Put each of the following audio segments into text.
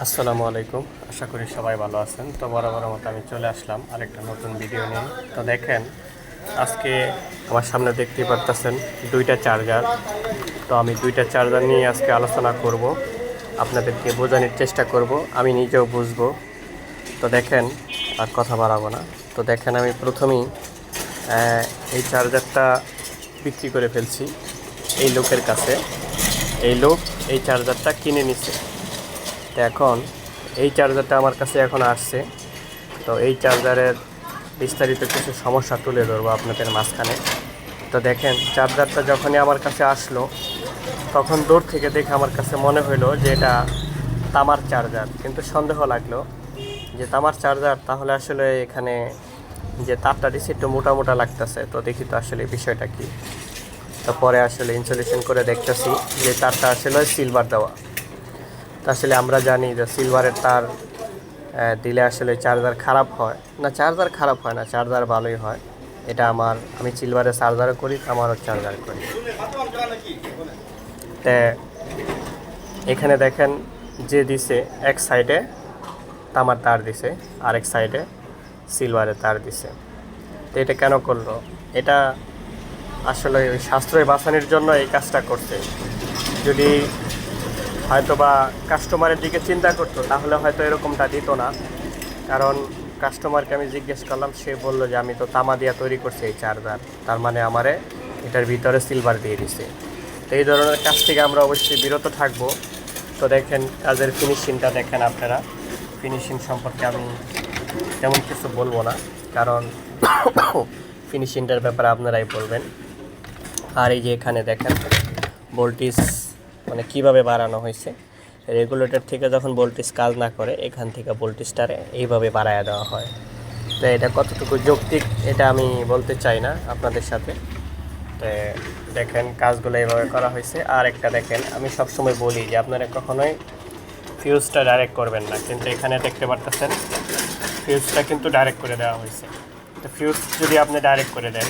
আসসালামু আলাইকুম। আশা করি সবাই ভালো আছেন। তো বরাবর মতো আমি চলে আসলাম আরেকটা নতুন ভিডিও নিয়ে। তো দেখেন, আজকে আমার সামনে দেখতেই পারতেছেন দুইটা চার্জার। তো আমি দুইটা চার্জার নিয়ে আজকে আলোচনা করব, আপনাদেরকে বোঝানোর চেষ্টা করব, আমি নিজেও বুঝবো। তো দেখেন, আর কথা বাড়াবো না। তো দেখেন, আমি প্রথমেই এই চার্জারটা বিক্রি করে ফেলছি এই লোকের কাছে। এই লোক এই চার্জারটা কিনে নিছে। তো এখন এই চার্জারটা আমার কাছে এখন আসছে। তো এই চার্জারের বিস্তারিত কিছু সমস্যা তুলে ধরবো আপনাদের মাঝখানে। তো দেখেন, চার্জারটা যখনই আমার কাছে আসলো, তখন দূর থেকে দেখে আমার কাছে মনে হলো যে এটা তামার চার্জার, কিন্তু সন্দেহ লাগলো যে তামার চার্জার, তাহলে আসলে এখানে যে তারটা দিচ্ছে একটু মোটা মোটা লাগতেছে। তো দেখি তো আসলে বিষয়টা কি। তো পরে আসলে ইনস্টলেশন করে দেখতেছি যে তারটা আসলে সিলভার দেওয়া। তো আসলে আমরা জানি যে সিলভারের তার দিলে আসলে চার্জার খারাপ হয় না। চার্জার খারাপ হয় না, চার্জার ভালোই হয়। এটা আমি সিলভারের চার্জারও করি, আমারও চার্জার করি। তো এখানে দেখেন, যে দিছে এক সাইডে তামার তার দিছে, আরেক সাইডে সিলভারের তার দিছে। তো এটা কেন করলো? এটা আসলে ওই সাশ্রয় বাঁচানোর জন্য এই কাজটা করছে। যদি হয়তো বা কাস্টমারের দিকে চিন্তা করতো, তাহলে হয়তো এরকমটা দিত না। কারণ কাস্টমারকে আমি জিজ্ঞেস করলাম, সে বলল যে আমি তো তামা দিয়া তৈরি করছি এই চার্জার, তার মানে আমারে এটার ভিতরে সিলভার দিয়ে দিছে। তো এই ধরনের কাজ থেকে আমরা অবশ্যই বিরত থাকব। তো দেখেন, কাজের ফিনিশিংটা দেখেন আপনারা। ফিনিশিং সম্পর্কে আমি তেমন কিছু বলবো না, কারণ ফিনিশিংটার ব্যাপারে আপনারাই বলবেন। আর এই যে এখানে দেখেন ভোল্টেজ মানে কীভাবে বাড়ানো হয়েছে। রেগুলেটর থেকে যখন ভোল্টেজ কাজ না করে, এখান থেকে ভোল্টেজটারে এইভাবে বাড়ায় দেওয়া হয়। তো এটা কতটুকু যৌক্তিক এটা আমি বলতে চাই না আপনাদের সাথে। তো দেখেন, কাজগুলো এইভাবে করা হয়েছে। আর একটা দেখেন, আমি সবসময় বলি যে আপনারা কখনোই ফিউজটা ডাইরেক্ট করবেন না, কিন্তু এখানে দেখতে পারতেছেন ফিউজটা কিন্তু ডাইরেক্ট করে দেওয়া হয়েছে। তো ফিউজ যদি আপনি ডাইরেক্ট করে দেন,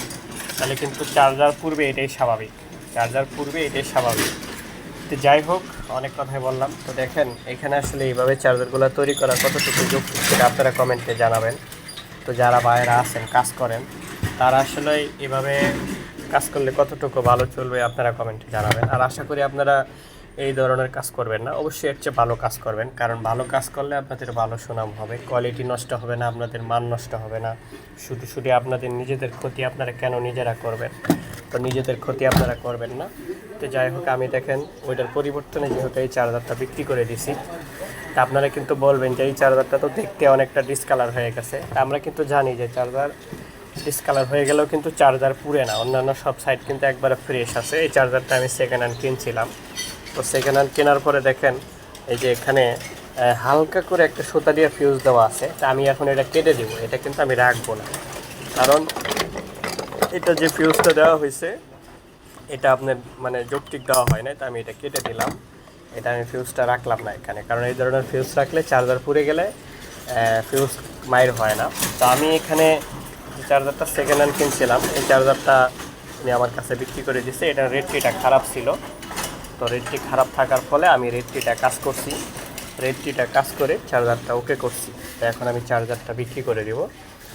তাহলে কিন্তু চার্জার পূর্বে এটাই স্বাভাবিক। তো যাই হোক, অনেক কথাই বললাম। তো দেখেন, এখানে আসলে এইভাবে চার্জারগুলো তৈরি করা কতটুকু যৌক্তিক সেটা আপনারা কমেন্টে জানাবেন। তো যারা বাইরে আছেন, কাজ করেন, তারা আসলে এভাবে কাজ করলে কতটুকু ভালো চলবে আপনারা কমেন্টে জানাবেন। আর আশা করি আপনারা এই ধরনের কাজ করবেন না, অবশ্যই এর চেয়ে ভালো কাজ করবেন। কারণ ভালো কাজ করলে আপনাদের ভালো সুনাম হবে, কোয়ালিটি নষ্ট হবে না, আপনাদের মান নষ্ট হবে না। শুধু শুধু আপনাদের নিজেদের ক্ষতি আপনারা কেন নিজেরা করবেন? তো নিজেদের ক্ষতি আপনারা করবেন না। তো যাই হোক, আমি দেখেন ওইটার পরিবর্তনে যেহেতু এই চার্জারটা বিক্রি করে দিছি, তা আপনারা কিন্তু বলবেন যে এই চার্জারটা তো দেখতে অনেকটা ডিসকালার হয়ে গেছে। তা আমরা কিন্তু জানি যে চার্জার ডিসকালার হয়ে গেলেও কিন্তু চার্জার পুড়ে না, অন্যান্য সব সাইড কিন্তু একবারে ফ্রেশ আছে। এই চার্জারটা আমি সেকেন্ড হ্যান্ড কিনছিলাম। তো সেকেন্ড হ্যান্ড কেনার পরে দেখেন, এই যে এখানে হালকা করে একটা সুতা দিয়ে ফিউজ দেওয়া আছে। তা আমি এখন এটা কেটে দেবো, এটা কিন্তু আমি রাখবো না। কারণ এটা যে ফিউজটা দেওয়া হয়েছে, এটা আপনার মানে যৌক্তিক দেওয়া হয় না। তো আমি এটা কেটে দিলাম, এটা আমি ফিউজটা রাখলাম না এখানে। কারণ এই ধরনের ফিউজ রাখলে চার্জার পুড়ে গেলে ফিউজ মাইর হয় না। তো আমি এখানে যে চার্জারটা সেকেন্ড হ্যান্ড কিনছিলাম, এই চার্জারটা আমি আমার কাছে বিক্রি করে দিচ্ছি। এটা রেডটিটা খারাপ ছিল। তো রেডটি খারাপ থাকার ফলে আমি রেডটিটা কাজ করে চার্জারটা ওকে করছি। তো এখন আমি চার্জারটা বিক্রি করে দেবো।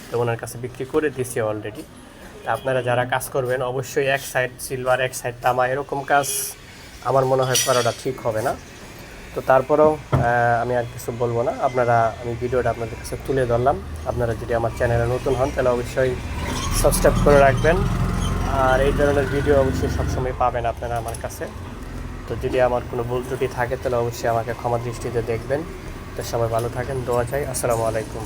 তো ওনার কাছে বিক্রি করে দিছি অলরেডি। তা আপনারা যারা কাজ করবেন, অবশ্যই এক সাইড সিলভার এক সাইড তামা, এরকম কাজ আমার মনে হয় করাটা ঠিক হবে না। তো তারপরেও আমি আর কিছু বলবো না। আমি ভিডিওটা আপনাদের কাছে তুলে ধরলাম। আপনারা যদি আমার চ্যানেলে নতুন হন, তাহলে অবশ্যই সাবস্ক্রাইব করে রাখবেন। আর এই ধরনের ভিডিও অবশ্যই সবসময় পাবেন আপনারা আমার কাছে। তো যদি আমার কোনো ভুল ত্রুটি থাকে, তাহলে অবশ্যই আমাকে ক্ষমা দৃষ্টিতে দেখবেন। তো সবাই ভালো থাকেন, দোয়া চাই। আসসালামু আলাইকুম।